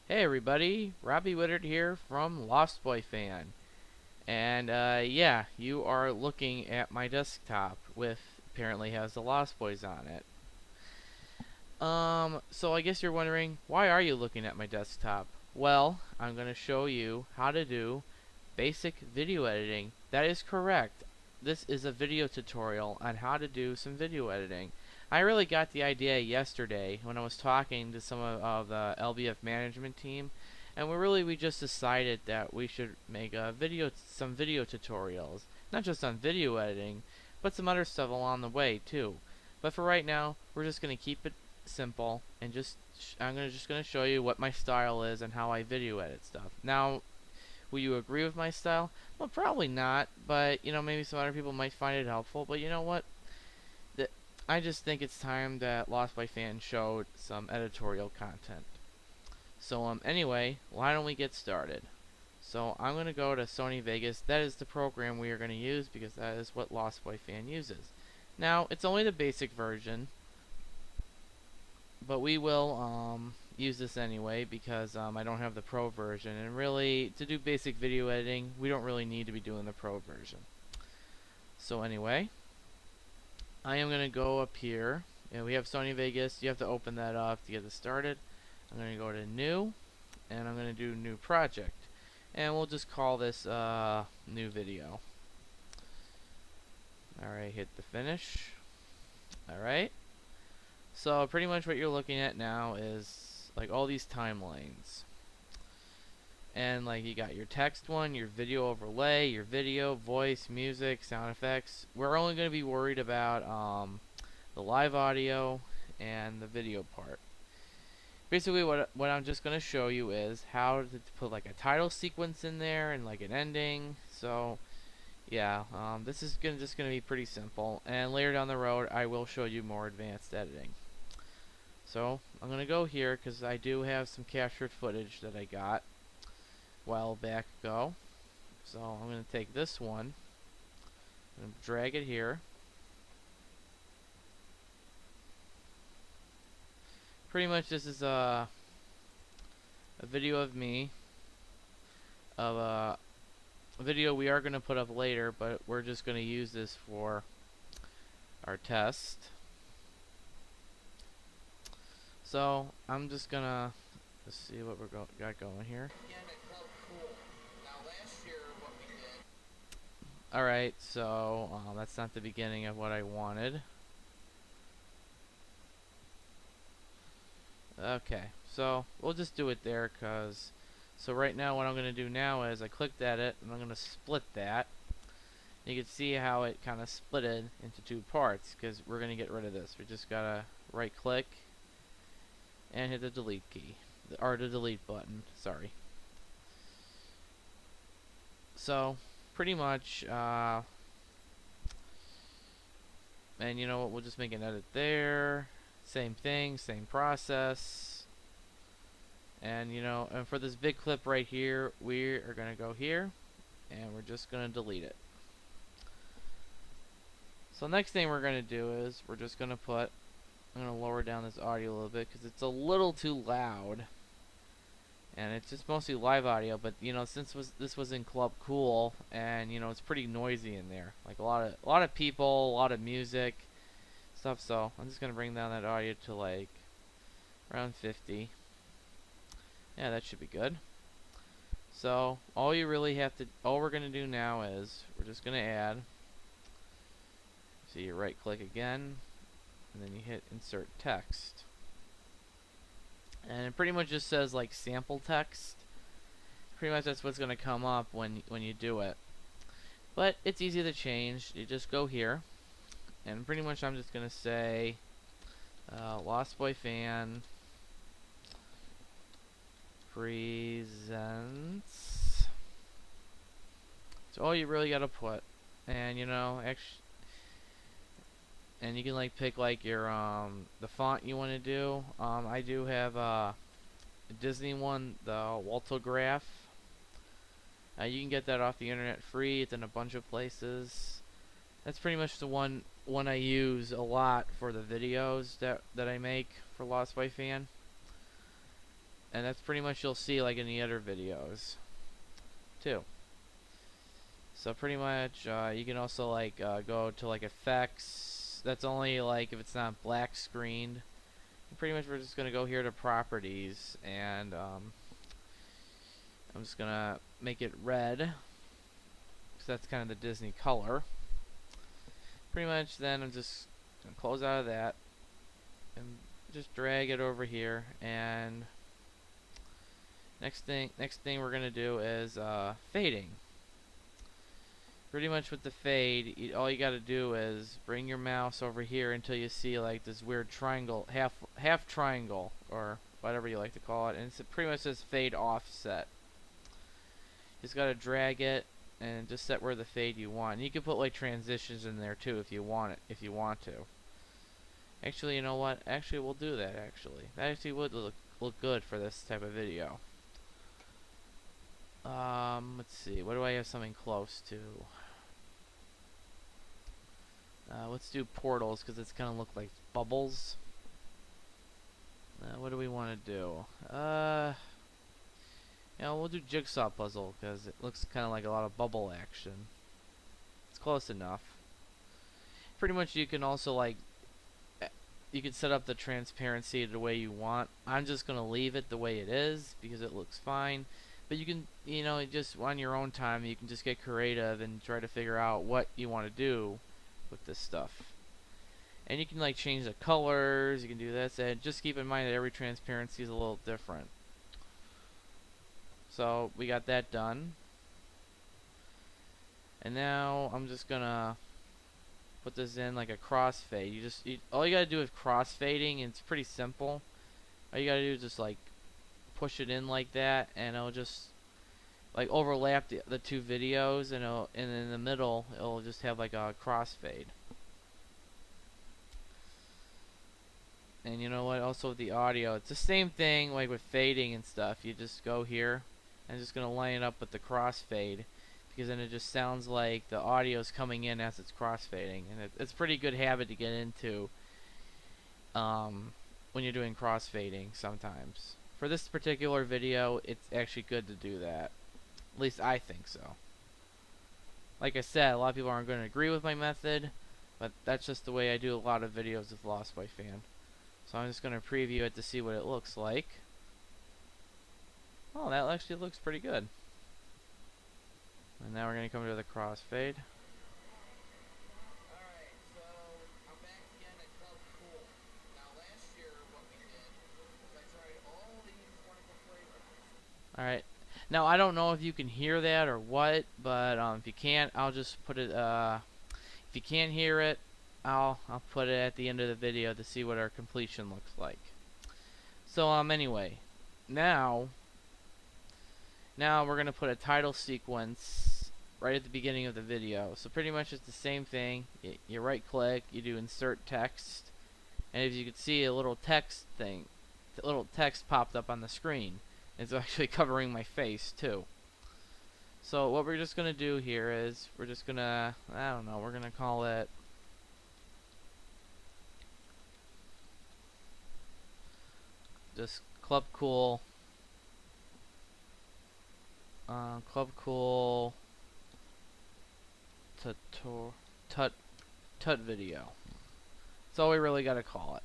Hey everybody, Robby Wittert here from Lostboyfan. And yeah, you are looking at my desktop with apparently has the Lost Boys on it. So I guess you're wondering, why are you looking at my desktop? Well, I'm going to show you how to do basic video editing. That is correct. This is a video tutorial on how to do some video editing. I really got the idea yesterday when I was talking to some of the LBF management team, and we just decided that we should make some video tutorials, not just on video editing, but some other stuff along the way too. But for right now, we're just gonna keep it simple and just gonna show you what my style is and how I video edit stuff. Now, will you agree with my style? Well, probably not, but maybe some other people might find it helpful. But you know what? I just think it's time that Lostboyfan showed some editorial content. So anyway, why don't we get started? So I'm going to go to Sony Vegas. That is the program we are going to use because that is what Lostboyfan uses. Now, it's only the basic version, but we will use this anyway because I don't have the pro version, and really to do basic video editing we don't really need to be doing the pro version. So anyway, I am going to go up here, and we have Sony Vegas. You have to open that up to get this started. I'm going to go to new, and I'm going to do new project, and we'll just call this new video. Alright, hit the finish. Alright, so pretty much what you're looking at now is like all these timelines, and like you got your text one, your video overlay, your video, voice, music, sound effects. We're only going to be worried about the live audio and the video part. Basically what I'm just going to show you is how to put like a title sequence in there and like an ending. So yeah, this is just going to be pretty simple, and later down the road I will show you more advanced editing. So I'm going to go here because I do have some captured footage that I got a while back ago. So I'm going to take this one and drag it here. Pretty much this is a video of me, of a video we are going to put up later, but we're just going to use this for our test. So I'm just going to see what we're got going here. Alright, so that's not the beginning of what I wanted. Okay, so we'll just do it there, so right now what I'm going to do now is I clicked edit and I'm going to split that. You can see how it kind of split it into two parts because we're going to get rid of this. We just got to right click and hit the delete key, or the delete button, sorry. So pretty much and you know what, we'll just make an edit there. Same thing, same process. And and for this big clip right here, we are going to go here and we're just going to delete it. So next thing we're going to do is we're just going to I'm going to lower down this audio a little bit because it's a little too loud. And it's just mostly live audio, but since this was in Club Cool, and it's pretty noisy in there. Like a lot of people, a lot of music stuff, so I'm just gonna bring down that audio to like around 50. Yeah, that should be good. So all we're gonna do now is we're just gonna add. So you right click again, and then you hit insert text, and it pretty much just says like sample text. Pretty much that's what's gonna come up when you do it. But it's easy to change. You just go here. And pretty much I'm just going to say Lostboyfan presents. That's all you really got to put. And and you can like pick like your the font you want to do. I do have a Disney one, the Waltograph. You can get that off the internet free. It's in a bunch of places. That's pretty much the one I use a lot for the videos that I make for Lostboyfan. and that's pretty much you'll see like in the other videos too. So pretty much you can also like go to like effects. That's only like if it's not black screened. And pretty much we're just gonna go here to properties, and I'm just gonna make it red because that's kind of the Disney color. Pretty much then I'm just gonna close out of that and just drag it over here, and next thing we're gonna do is fading. Pretty much with the fade, all you gotta do is bring your mouse over here until you see like this weird triangle, half triangle, or whatever you like to call it, and it's pretty much says fade offset. Just gotta drag it and just set where the fade you want. And you can put like transitions in there too if you want to. Actually, you know what? Actually, we'll do that. That actually would look good for this type of video. Let's see. What do I have something close to? Let's do portals because it's gonna look like bubbles. What do we want to do? We'll do jigsaw puzzle because it looks kind of like a lot of bubble action. It's close enough. Pretty much, you can also like you can set up the transparency the way you want. I'm just gonna leave it the way it is because it looks fine. But you can, just on your own time, you can just get creative and try to figure out what you want to do with this stuff. And you can like change the colors, you can do this, and just keep in mind that every transparency is a little different. So we got that done. And now I'm just gonna put this in like a crossfade. All you gotta do with crossfading, and it's pretty simple. All you gotta do is just like push it in like that, and it'll just like overlap the two videos, and in the middle it'll just have like a crossfade. And you know what? Also with the audio, it's the same thing like with fading and stuff. You just go here and just gonna line it up with the crossfade, because then it just sounds like the audio is coming in as it's crossfading, and it's a pretty good habit to get into when you're doing crossfading sometimes. For this particular video, it's actually good to do that. At least I think so. Like I said, a lot of people aren't going to agree with my method, but that's just the way I do a lot of videos with Lostboyfan. So I'm just going to preview it to see what it looks like. Oh, that actually looks pretty good. And now we're going to come to the crossfade. Alright, now I don't know if you can hear that or what, but if you can't, I'll just put it, if you can't hear it, I'll put it at the end of the video to see what our completion looks like. So anyway, now we're gonna put a title sequence right at the beginning of the video. So pretty much it's the same thing. You right click, you do insert text, and as you can see, a little text popped up on the screen. It's actually covering my face too. So what we're just gonna do here is we're just gonna, I don't know, we're gonna call it just Club Cool tut video. That's all we really gotta call it.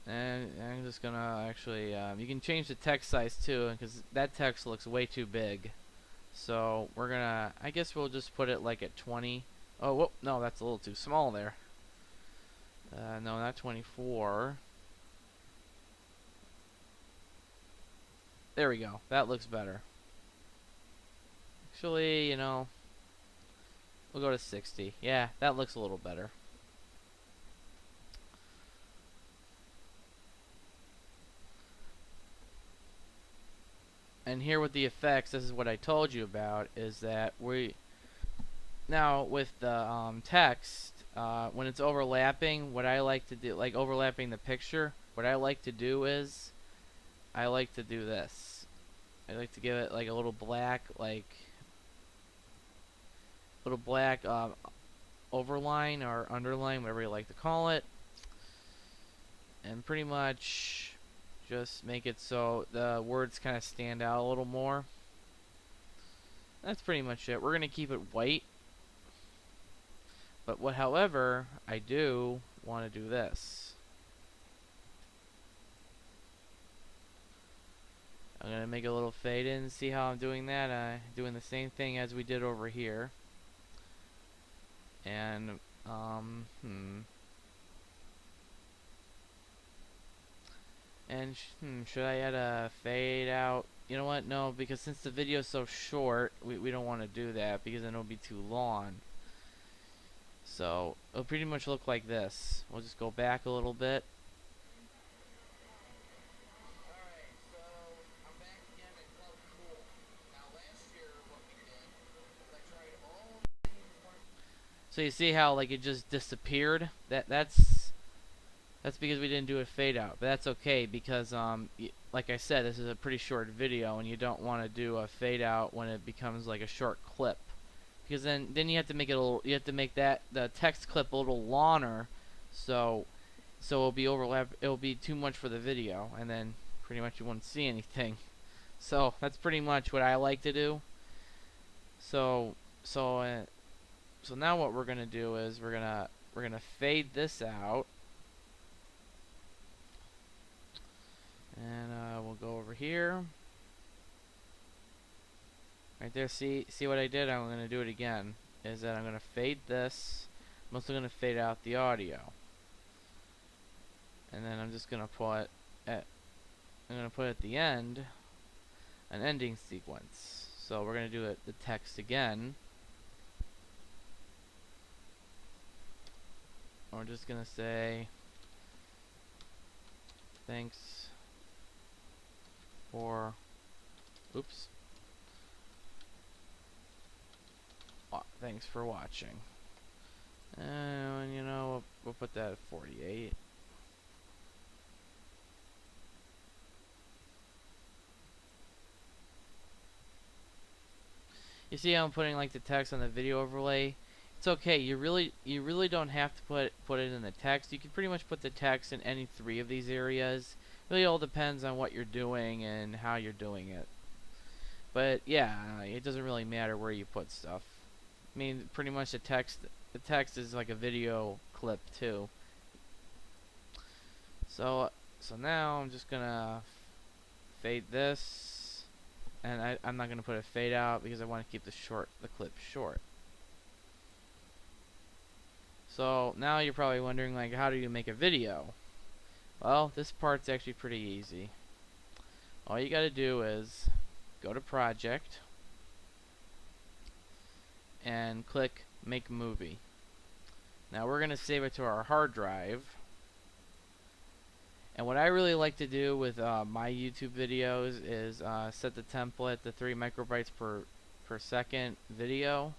And I'm just gonna actually, you can change the text size too, because that text looks way too big. So we're gonna, I guess we'll just put it like at 20. Oh, whoop, no, that's a little too small there. No, not 24. There we go. That looks better. Actually, we'll go to 60. Yeah, that looks a little better. And here with the effects, this is what I told you about, is that now with the text, when it's overlapping, what I like to do, like overlapping the picture, what I like to do is, I like to do this. I like to give it like a little black, overline or underline, whatever you like to call it. and pretty much just make it so the words kind of stand out a little more. That's pretty much it. We're gonna keep it white, but however, I do want to do this. I'm gonna make a little fade in. See how I'm doing that? Doing the same thing as we did over here. And and should I add a fade out? You know what? No, because since the video is so short, we don't want to do that because then it'll be too long. So it'll pretty much look like this. We'll just go back a little bit. So you see how like it just disappeared? That's because we didn't do a fade out. But that's okay because like I said, this is a pretty short video and you don't want to do a fade out when it becomes like a short clip. Because then you have to make it a little, you have to make that the text clip a little longer, so it'll be it'll be too much for the video, and then pretty much you won't see anything. So that's pretty much what I like to do. So now what we're gonna do is we're gonna fade this out, and we'll go over here. Right there, see what I did? I'm gonna do it again. Is that I'm gonna fade this. I'm also gonna fade out the audio, and then I'm just gonna put at the end an ending sequence. So we're gonna do it the text again. We're just gonna say thanks for thanks for watching. And you know, we'll put that at 48. You see how I'm putting like the text on the video overlay? It's okay. You really don't have to put it in the text. You can pretty much put the text in any 3 of these areas. It really all depends on what you're doing and how you're doing it. But yeah, it doesn't really matter where you put stuff. I mean, pretty much the text is like a video clip too. So now I'm just gonna fade this, and I'm not gonna put a fade out because I want to keep the clip short. So now you're probably wondering, like, how do you make a video? Well, this part's actually pretty easy. All you gotta do is go to Project and click Make Movie. Now we're gonna save it to our hard drive. And what I really like to do with my YouTube videos is set the template to 3 microbytes per second video.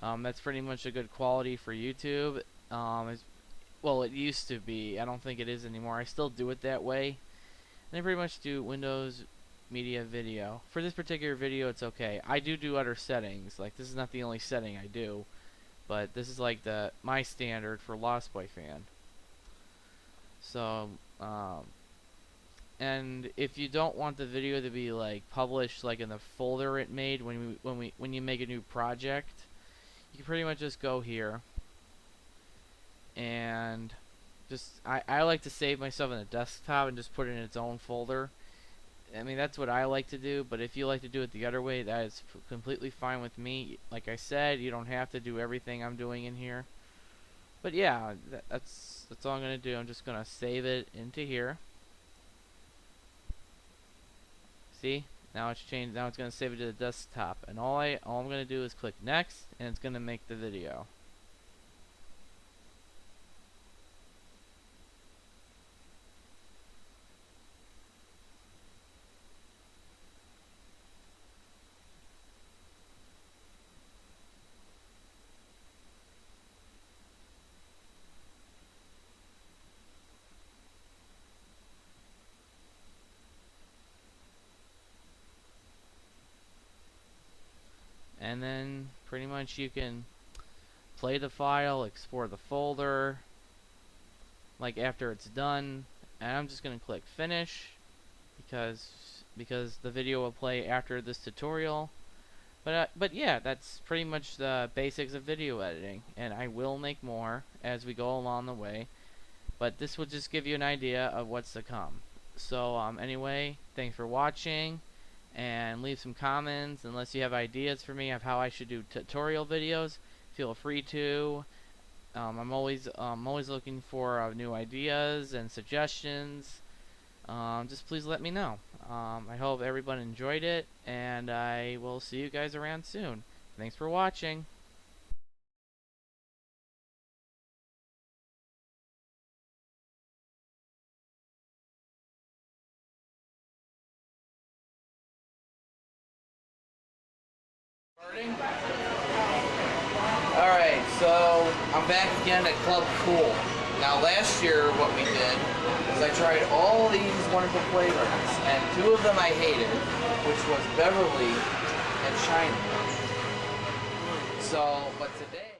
That's pretty much a good quality for YouTube. Well, it used to be. I don't think it is anymore. I still do it that way. And I pretty much do Windows Media Video. For this particular video, it's okay. I do other settings. Like, this is not the only setting I do, but this is like my standard for Lostboyfan. So, and if you don't want the video to be like published like in the folder it made when you make a new project, you can pretty much just go here and just I like to save myself in a desktop and just put it in its own folder. I mean, that's what I like to do, but if you like to do it the other way, that is completely fine with me. Like I said, you don't have to do everything I'm doing in here. But yeah, that's all I'm gonna do. I'm just gonna save it into here. See? Now it's changed. Now it's gonna save it to the desktop, and all I'm gonna do is click next, and it's gonna make the video. And then pretty much you can play the file, export the folder, like after it's done, and I'm just gonna click finish because the video will play after this tutorial. But yeah, that's pretty much the basics of video editing, and I will make more as we go along the way, but this will just give you an idea of what's to come. So anyway, thanks for watching, and leave some comments unless you have ideas for me of how I should do tutorial videos. Feel free to. I'm always looking for new ideas and suggestions. Just please let me know. I hope everyone enjoyed it, and I will see you guys around soon. Thanks for watching. Alright, so I'm back again at Club Cool. Now last year what we did was I tried all these wonderful flavors, and two of them I hated, which was Beverly and China. So, but today